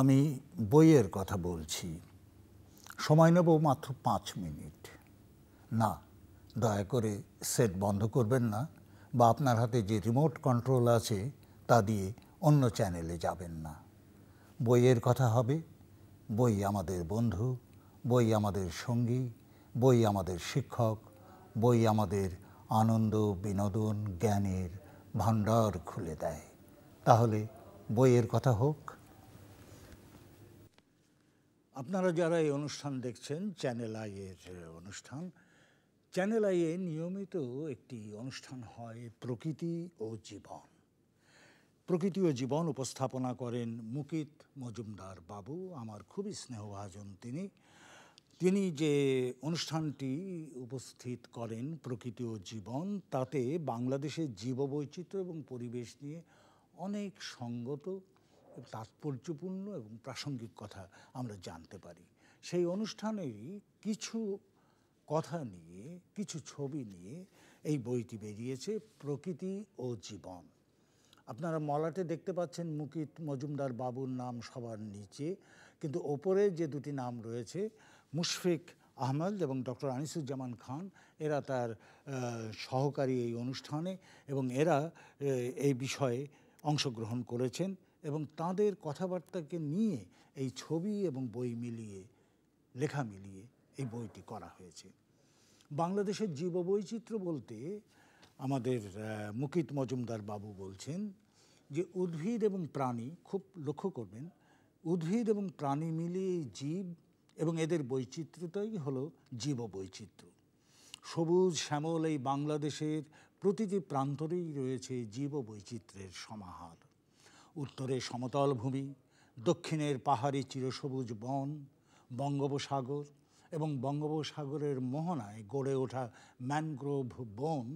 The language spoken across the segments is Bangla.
আমি বইয়ের কথা বলছি। সময় নেব মাত্র 5 মিনিট। না, দয়া করে সেট বন্ধ করবেন না, বা আপনার হাতে যে রিমোট কন্ট্রোল আছে তা দিয়ে অন্য চ্যানেলে যাবেন না। বইয়ের কথা হবে। বই আমাদের বন্ধু, বই আমাদের সঙ্গী, বই আমাদের শিক্ষক, বই আমাদের আনন্দ, বিনোদন, জ্ঞানের ভাণ্ডার খুলে দেয়। তাহলে বইয়ের কথা হোক। আপনারা যারা এই অনুষ্ঠান দেখছেন, চ্যানেল আই এর অনুষ্ঠান, চ্যানেল আই এ নিয়মিত একটি অনুষ্ঠান হয় প্রকৃতি ও জীবন। প্রকৃতি ও জীবন উপস্থাপনা করেন মুকিত মজুমদার বাবু, আমার খুবই স্নেহভাজন তিনি যে অনুষ্ঠানটি উপস্থিত করেন প্রকৃতি ও জীবন, তাতে বাংলাদেশের জীববৈচিত্র্য এবং পরিবেশ নিয়ে অনেক সঙ্গত, তাৎপর্যপূর্ণ এবং প্রাসঙ্গিক কথা আমরা জানতে পারি। সেই অনুষ্ঠানেরই কিছু কথা নিয়ে, কিছু ছবি নিয়ে এই বইটি বেরিয়েছে, প্রকৃতি ও জীবন। আপনারা মলাটে দেখতে পাচ্ছেন মুকিত মজুমদার বাবুর নাম সবার নিচে, কিন্তু ওপরে যে দুটি নাম রয়েছে, মুশফিক আহমদ এবং ডক্টর আনিসুজ্জামান খান, এরা তার সহকারী এই অনুষ্ঠানে, এবং এরা এই বিষয়ে অংশগ্রহণ করেছেন এবং তাদের কথাবার্তাকে নিয়ে এই ছবি এবং বই মিলিয়ে, লেখা মিলিয়ে এই বইটি করা হয়েছে। বাংলাদেশের জীববৈচিত্র্য বলতে আমাদের মুকিত মজুমদার বাবু বলছেন যে উদ্ভিদ এবং প্রাণী, খুব লক্ষ্য করবেন, উদ্ভিদ এবং প্রাণী মিলিয়ে জীব এবং এদের বৈচিত্র্যটাই হলো জীববৈচিত্র্য। সবুজ শ্যামল এই বাংলাদেশের প্রতিটি প্রান্তরেই রয়েছে জীববৈচিত্র্যের সমাহার। উত্তরে সমতল ভূমি, দক্ষিণের পাহাড়ি চিরসবুজ বন, বঙ্গোপসাগর এবং বঙ্গোপসাগরের মোহনায় গড়ে ওঠা ম্যানগ্রোভ বন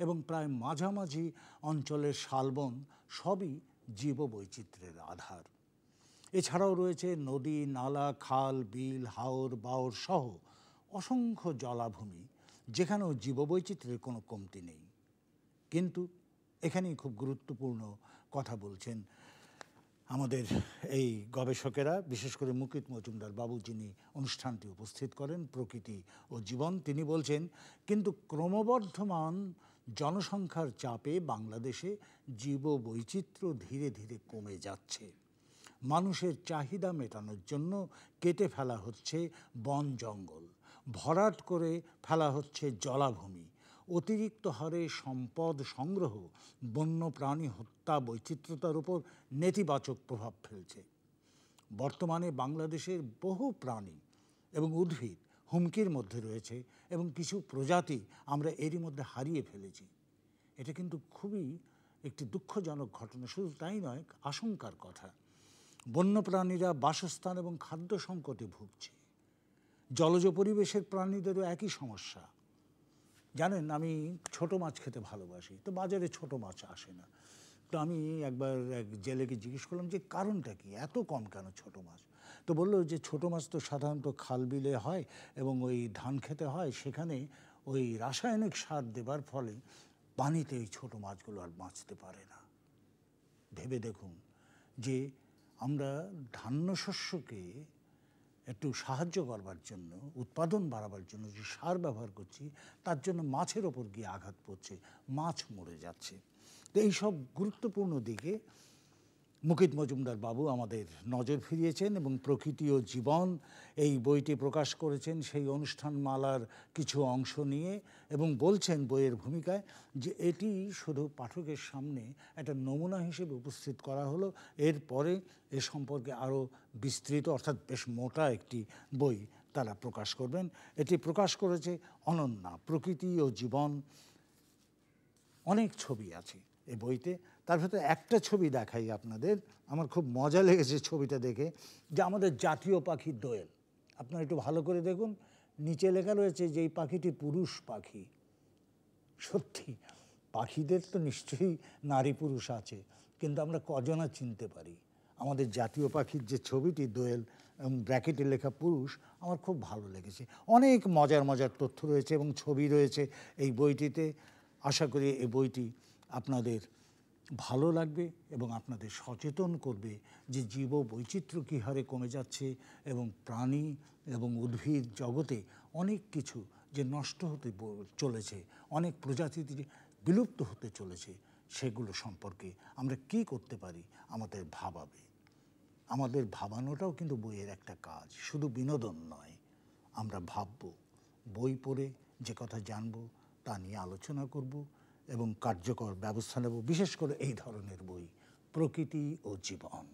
এবং প্রায় মাঝামাঝি অঞ্চলের শালবন সবই জীববৈচিত্র্যের আধার। এছাড়াও রয়েছে নদী, নালা, খাল, বিল, হাওর, বাওর সহ অসংখ্য জলাভূমি, যেখানেও জীববৈচিত্র্যের কোনো কমতি নেই। কিন্তু এখানেই খুব গুরুত্বপূর্ণ কথা বলছেন আমাদের এই গবেষকেরা, বিশেষ করে মুকিত মজুমদার বাবু, যিনি অনুষ্ঠানটি উপস্থিত করেন প্রকৃতি ও জীবন। তিনি বলছেন, কিন্তু ক্রমবর্ধমান জনসংখ্যার চাপে বাংলাদেশে জীববৈচিত্র্য ধীরে ধীরে কমে যাচ্ছে। মানুষের চাহিদা মেটানোর জন্য কেটে ফেলা হচ্ছে বন জঙ্গল, ভরাট করে ফেলা হচ্ছে জলাভূমি, অতিরিক্ত হারে সম্পদ সংগ্রহ বন্যপ্রাণী হত্যা বৈচিত্র্যতার উপর নেতিবাচক প্রভাব ফেলছে। বর্তমানে বাংলাদেশের বহু প্রাণী এবং উদ্ভিদ হুমকির মধ্যে রয়েছে এবং কিছু প্রজাতি আমরা এরই মধ্যে হারিয়ে ফেলেছি। এটা কিন্তু খুবই একটি দুঃখজনক ঘটনা। শুধু তাই নয়, আশঙ্কার কথা। বন্যপ্রাণীরা বাসস্থান এবং খাদ্য সংকটে ভুগছে। জলজ পরিবেশের প্রাণীদেরও একই সমস্যা। জানেন, আমি ছোট মাছ খেতে ভালোবাসি, তো বাজারে ছোট মাছ আসে না। তো আমি একবার এক জেলেকে জিজ্ঞেস করলাম যে কারণটা কি, এত কম কেন ছোট মাছ? তো বললো যে ছোট মাছ তো সাধারণত খাল বিলে হয় এবং ওই ধান খেতে হয়, সেখানে ওই রাসায়নিক সার দেবার ফলে পানিতে ওই ছোটো মাছগুলো আর বাঁচতে পারে না। ভেবে দেখুন যে আমরা ধান্য শস্যকে একটু সাহায্য করবার জন্য, উৎপাদন বাড়াবার জন্য যে সার ব্যবহার করছি, তার জন্য মাছের ওপর গিয়ে আঘাত পড়ছে, মাছ মরে যাচ্ছে। তো এইসব গুরুত্বপূর্ণ দিকে মুকিত মজুমদার বাবু আমাদের নজর ফিরিয়েছেন এবং প্রকৃতি ও জীবন এই বইটি প্রকাশ করেছেন সেই অনুষ্ঠানমালার কিছু অংশ নিয়ে, এবং বলছেন বইয়ের ভূমিকায় যে এটি শুধু পাঠকের সামনে একটা নমুনা হিসেবে উপস্থিত করা হলো, এরপরে এ সম্পর্কে আরও বিস্তৃত, অর্থাৎ বেশ মোটা একটি বই তারা প্রকাশ করবেন। এটি প্রকাশ করেছে অনন্যা। প্রকৃতি ও জীবন, অনেক ছবি আছে এই বইতে। তার ভেতরে একটা ছবি দেখাই আপনাদের, আমার খুব মজা লেগেছে ছবিটা দেখে, যে আমাদের জাতীয় পাখি দোয়েল। আপনারা একটু ভালো করে দেখুন, নিচে লেখা রয়েছে যে এই পাখিটি পুরুষ পাখি। সত্যি, পাখিদের তো নিশ্চয়ই নারী পুরুষ আছে, কিন্তু আমরা কজনা চিনতে পারি। আমাদের জাতীয় পাখির যে ছবিটি দোয়েল এবং ব্র্যাকেটে লেখা পুরুষ, আমার খুব ভালো লেগেছে। অনেক মজার মজার তথ্য রয়েছে এবং ছবি রয়েছে এই বইটিতে। আশা করি এই বইটি আপনাদের ভালো লাগবে এবং আপনাদের সচেতন করবে যে জীব বৈচিত্র্য কী হারে কমে যাচ্ছে এবং প্রাণী এবং উদ্ভিদ জগতে অনেক কিছু যে নষ্ট হতে চলেছে, অনেক প্রজাতি বিলুপ্ত হতে চলেছে, সেগুলো সম্পর্কে আমরা কী করতে পারি আমাদের ভাবাবে। আমাদের ভাবানোটাও কিন্তু বইয়ের একটা কাজ, শুধু বিনোদন নয়। আমরা ভাবব, বই পড়ে যে কথা জানব তা নিয়ে আলোচনা করব এবং কার্যকর ব্যবস্থা নেব, বিশেষ করে এই ধরনের বই, প্রকৃতি ও জীবন।